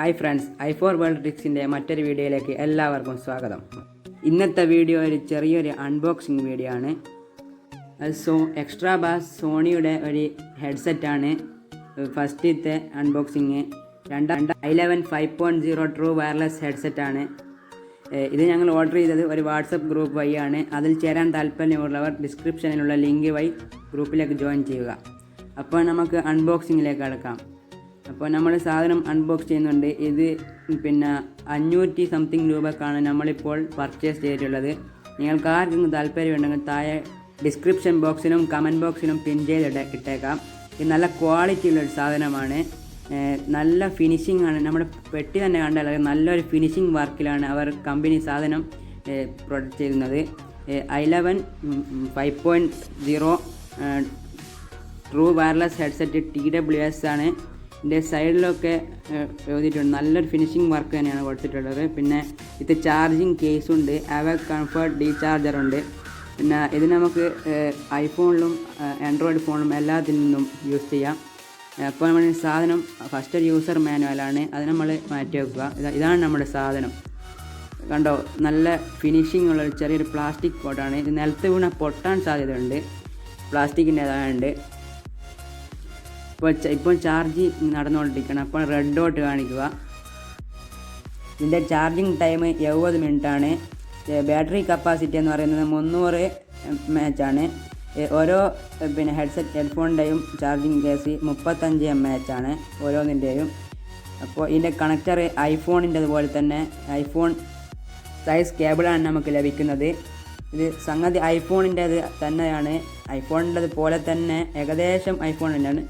Hi friends, i4 world ട്രിക്സിൻ്റെ മറ്റൊരു വീഡിയോയിലേക്ക് എല്ലാവർക്കും സ്വാഗതം. ഇന്നത്തെ വീഡിയോ ഒരു ചെറിയൊരു അൺബോക്സിങ് വീഡിയോ ആണ്. എക്സ്ട്രാ ബാസ് സോണിയുടെ ഒരു ഹെഡ്സെറ്റാണ് ഫസ്റ്റത്തെ അൺബോക്സിങ്. 5.0 true wireless ഹെഡ്സെറ്റാണ്. ഇത് ഞങ്ങൾ ഓർഡർ ചെയ്തത് ഒരു വാട്സപ്പ് ഗ്രൂപ്പ് വഴിയാണ്. അതിൽ ചേരാൻ താല്പര്യമുള്ളവർ ഡിസ്ക്രിപ്ഷനിലുള്ള ലിങ്ക് വഴി ഗ്രൂപ്പിലേക്ക് ജോയിൻ ചെയ്യുക. അപ്പോൾ നമുക്ക് അൺബോക്സിങ്ങിലേക്ക് കടക്കാം. അപ്പോൾ നമ്മൾ സാധനം അൺബോക്സ് ചെയ്യുന്നുണ്ട്. ഇത് 500 സംതിങ് രൂപക്കാണ് നമ്മളിപ്പോൾ പർച്ചേസ് ചെയ്തിട്ടുള്ളത്. നിങ്ങൾക്ക് ആർക്കെങ്കിലും താല്പര്യമുണ്ടെങ്കിൽ താഴെ ഡിസ്ക്രിപ്ഷൻ ബോക്സിലും കമൻറ്റ് ബോക്സിലും പിൻ ചെയ്ത് ഇട്ടേക്കാം. ഇത് നല്ല ക്വാളിറ്റിയുള്ളൊരു സാധനമാണ്. നല്ല ഫിനിഷിംഗ് ആണ്. നമ്മുടെ പെട്ടി തന്നെ കണ്ടാൽ നല്ലൊരു ഫിനിഷിംഗ് വർക്കിലാണ് അവർ കമ്പനി സാധനം പ്രൊഡക്റ്റ് ചെയ്യുന്നത്. 5.0 ട്രൂ വയർലെസ് ഹെഡ്സെറ്റ് 𝒕𝒂𝒔𝒕𝒉 ആണ്. ഇതിൻ്റെ സൈഡിലൊക്കെ എഴുതിയിട്ടുണ്ട്. നല്ലൊരു ഫിനിഷിംഗ് വർക്ക് തന്നെയാണ് കൊടുത്തിട്ടുള്ളത്. പിന്നെ ഇത് ചാർജിങ് കേസുണ്ട്, കംഫർട്ട് ഡീചാർജറുണ്ട്. പിന്നെ ഇത് നമുക്ക് ഐഫോണിലും ആൻഡ്രോയിഡ് ഫോണിലും എല്ലാത്തിൽ നിന്നും യൂസ് ചെയ്യാം. അപ്പോൾ നമ്മൾ സാധനം ഫസ്റ്റ് ഒരു യൂസർ മാനുവലാണ്, അത് നമ്മൾ മാറ്റി വെക്കുക. ഇതാണ് നമ്മുടെ സാധനം. കണ്ടോ, നല്ല ഫിനിഷിംഗ് ഉള്ള ചെറിയൊരു പ്ലാസ്റ്റിക് കോട്ടാണ്. ഇത് നിലത്ത് വീണ പൊട്ടാൻ സാധ്യതയുണ്ട്, പ്ലാസ്റ്റിക്കിൻ്റേതായുണ്ട്. ഇപ്പോൾ ചാർജ് നടന്നുകൊണ്ടിരിക്കണം. അപ്പോൾ റെഡ് ഡോട്ട് കാണിക്കുക. ഇതിൻ്റെ ചാർജിങ് ടൈം 70 മിനിറ്റാണ്. ബാറ്ററി കപ്പാസിറ്റി എന്ന് പറയുന്നത് 300 mAh ആണ്. ഓരോ ഹെഡ്ഫോണിൻ്റെയും ചാർജിങ് കേസ് 35 mAh ആണ് ഓരോന്നിൻ്റെയും. അപ്പോൾ ഇതിൻ്റെ കണക്ടർ ഐഫോണിൻ്റെതുപോലെ തന്നെ ഐഫോൺ സൈസ് കേബിളാണ് നമുക്ക് ലഭിക്കുന്നത്. ഇത് സംഗതി ഐഫോണിൻ്റേത് തന്നെയാണ്, ഐഫോണിൻ്റെത് പോലെ തന്നെ ഏകദേശം ഐഫോൺ തന്നെയാണ്.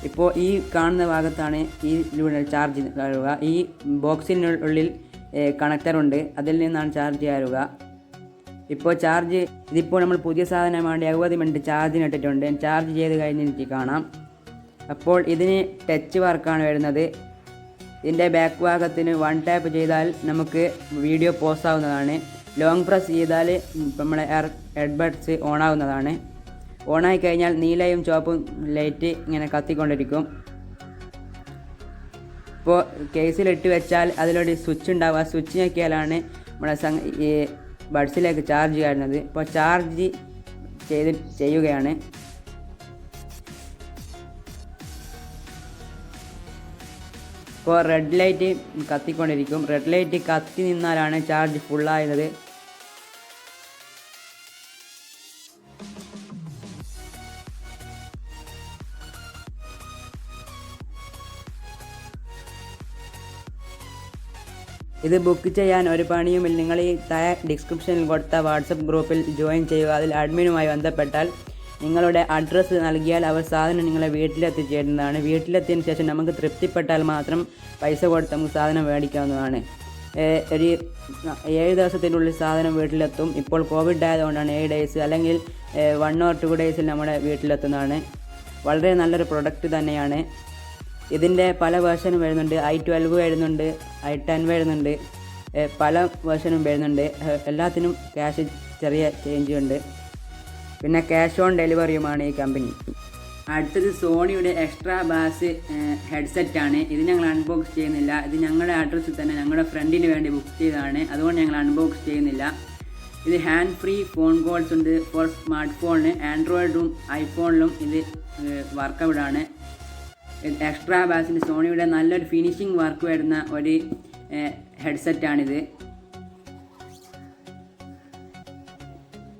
ഇപ്പോൾ ഈ കാണുന്ന ഭാഗത്താണ് ഈ ചാർജ് കയറുക. ഈ ബോക്സിനുള്ളിൽ കണക്ടറുണ്ട്, അതിൽ നിന്നാണ് ചാർജ് കയറുക. ഇപ്പോൾ ഇതിപ്പോൾ നമ്മൾ പുതിയ സാധനമാണ്. 70 മിനിറ്റ് ചാർജിന് ഇട്ടിട്ടുണ്ട്. ചാർജ് ചെയ്ത് കഴിഞ്ഞിട്ട് കാണാം. അപ്പോൾ ഇതിന് ടച്ച് വർക്കാണ് വരുന്നത്. ഇതിൻ്റെ ബാക്ക് ഭാഗത്തിന് 1 ടാപ്പ് ചെയ്താൽ നമുക്ക് വീഡിയോ പോസ് ആവുന്നതാണ്. ലോങ് പ്രസ് ചെയ്താൽ നമ്മുടെ എയർബഡ്സ് ഓണാവുന്നതാണ്. ഓണായി കഴിഞ്ഞാൽ നീലയും ചുവപ്പും ലൈറ്റ് ഇങ്ങനെ കത്തിക്കൊണ്ടിരിക്കും. ഇപ്പോൾ കേസിലിട്ട് വെച്ചാൽ അതിലൊരു സ്വിച്ച് ഉണ്ടാവുക. സ്വിച്ച് ഞെക്കിയാലാണ് നമ്മുടെ ഈ ബഡ്സിലേക്ക് ചാർജ് കയറുന്നത്. ഇപ്പോൾ ചാർജ് ചെയ്യുകയാണ്. ഇപ്പോൾ റെഡ് ലൈറ്റ് കത്തിക്കൊണ്ടിരിക്കും. റെഡ് ലൈറ്റ് കത്തി നിന്നാലാണ് ചാർജ് ഫുള്ളായത്. ഇത് ബുക്ക് ചെയ്യാൻ ഒരു പണിയുമില്ല. നിങ്ങൾ ഈ താഴെ ഡിസ്ക്രിപ്ഷനിൽ കൊടുത്ത വാട്സപ്പ് ഗ്രൂപ്പിൽ ജോയിൻ ചെയ്യുക. അതിൽ അഡ്മിനുമായി ബന്ധപ്പെട്ടാൽ നിങ്ങളുടെ അഡ്രസ്സ് നൽകിയാൽ അവർ സാധനം നിങ്ങളെ വീട്ടിലെത്തിച്ചേരുന്നതാണ്. വീട്ടിലെത്തിയതിന് ശേഷം നമുക്ക് തൃപ്തിപ്പെട്ടാൽ മാത്രം പൈസ കൊടുത്ത് നമുക്ക് സാധനം മേടിക്കാവുന്നതാണ്. ഒരു 7 ദിവസത്തിനുള്ളിൽ സാധനം വീട്ടിലെത്തും. ഇപ്പോൾ കോവിഡ് ആയതുകൊണ്ടാണ് 7 ഡേയ്സ്, അല്ലെങ്കിൽ 1 or 2 ഡേയ്സിൽ നമ്മുടെ വീട്ടിലെത്തുന്നതാണ്. വളരെ നല്ലൊരു പ്രൊഡക്റ്റ് തന്നെയാണ്. ഇതിൻ്റെ പല വേർഷനും വരുന്നുണ്ട്. i12 വരുന്നുണ്ട്, i10 വരുന്നുണ്ട്, പല വേർഷനും വരുന്നുണ്ട്. എല്ലാത്തിനും ക്യാഷ് ചെറിയ ചേഞ്ച് ഉണ്ട്. പിന്നെ ക്യാഷ് ഓൺ ഡെലിവറിയുമാണ് ഈ കമ്പനി. അടുത്തത് സോണിയുടെ എക്സ്ട്രാ ബാസ് ഹെഡ്സെറ്റാണ്. ഇത് ഞങ്ങൾ അൺബോക്സ് ചെയ്യുന്നില്ല. ഇത് ഞങ്ങളുടെ അഡ്രസ്സിൽ തന്നെ ഞങ്ങളുടെ ഫ്രണ്ടിന് വേണ്ടി ബുക്ക് ചെയ്തതാണ്, അതുകൊണ്ട് ഞങ്ങൾ അൺബോക്സ് ചെയ്യുന്നില്ല. ഇത് ഹാൻഡ് ഫ്രീ ഫോൺ കോൾസ് ഉണ്ട് ഫോർ സ്മാർട്ട് ഫോണിന്. ആൻഡ്രോയിഡും ഐഫോണിലും ഇത് വർക്കബിളാണ്. എക്സ്ട്രാ ബാസിൻ്റെ സോണിയുടെ നല്ലൊരു ഫിനിഷിംഗ് വർക്ക് വരുന്ന ഒരു ഹെഡ്സെറ്റാണിത്.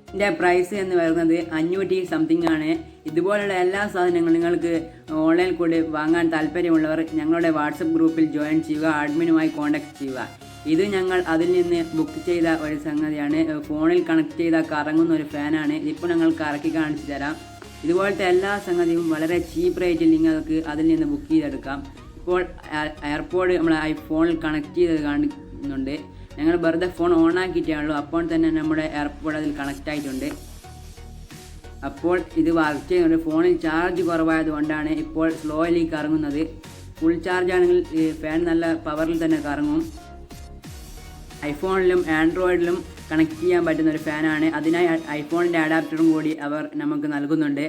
ഇതിൻ്റെ പ്രൈസ് എന്ന് പറയുന്നത് 500 സംതിങ് ആണ്. ഇതുപോലുള്ള എല്ലാ സാധനങ്ങളും നിങ്ങൾക്ക് ഓൺലൈനിൽ കൂടി വാങ്ങാൻ താല്പര്യമുള്ളവർ ഞങ്ങളുടെ വാട്സപ്പ് ഗ്രൂപ്പിൽ ജോയിൻ ചെയ്യുക, അഡ്മിനുമായി കോൺടാക്ട് ചെയ്യുക. ഇത് ഞങ്ങൾ അതിൽ നിന്ന് ബുക്ക് ചെയ്ത ഒരു സംഗതിയാണ്. ഫോണിൽ കണക്ട് ചെയ്ത കറങ്ങുന്ന ഒരു ഫാനാണ്. ഇപ്പോൾ ഞങ്ങൾ കറക്കി കാണിച്ചു തരാം. ഇതുപോലത്തെ എല്ലാ സംഗതിയും വളരെ ചീപ്പ് റേറ്റിൽ നിങ്ങൾക്ക് അതിൽ നിന്ന് ബുക്ക് ചെയ്തെടുക്കാം. ഇപ്പോൾ എയർപോഡ് നമ്മൾ ഐഫോണിൽ കണക്ട് ചെയ്ത് കാണിക്കുന്നുണ്ട്. ഞങ്ങൾ വെറുതെ ഫോൺ ഓൺ ആക്കിയിട്ടാണല്ലോ, അപ്പോൾ തന്നെ നമ്മുടെ എയർപോഡ് അതിൽ കണക്റ്റ് ആയിട്ടുണ്ട്. അപ്പോൾ ഇത് വർക്ക് ചെയ്യുന്നുണ്ട്. ഫോണിൽ ചാർജ് കുറവായതുകൊണ്ടാണ് ഇപ്പോൾ സ്ലോലി കറങ്ങുന്നത്. ഫുൾ ചാർജ് ആണെങ്കിൽ ഫാൻ നല്ല പവറിൽ തന്നെ കറങ്ങും. ഐഫോണിലും ആൻഡ്രോയിഡിലും കണക്ട് ചെയ്യാൻ പറ്റുന്ന ഒരു ഫാനാണ്. അതിനായി ഐഫോണിൻ്റെ അഡാപ്റ്ററും കൂടി അവർ നമുക്ക് നൽകുന്നുണ്ട്.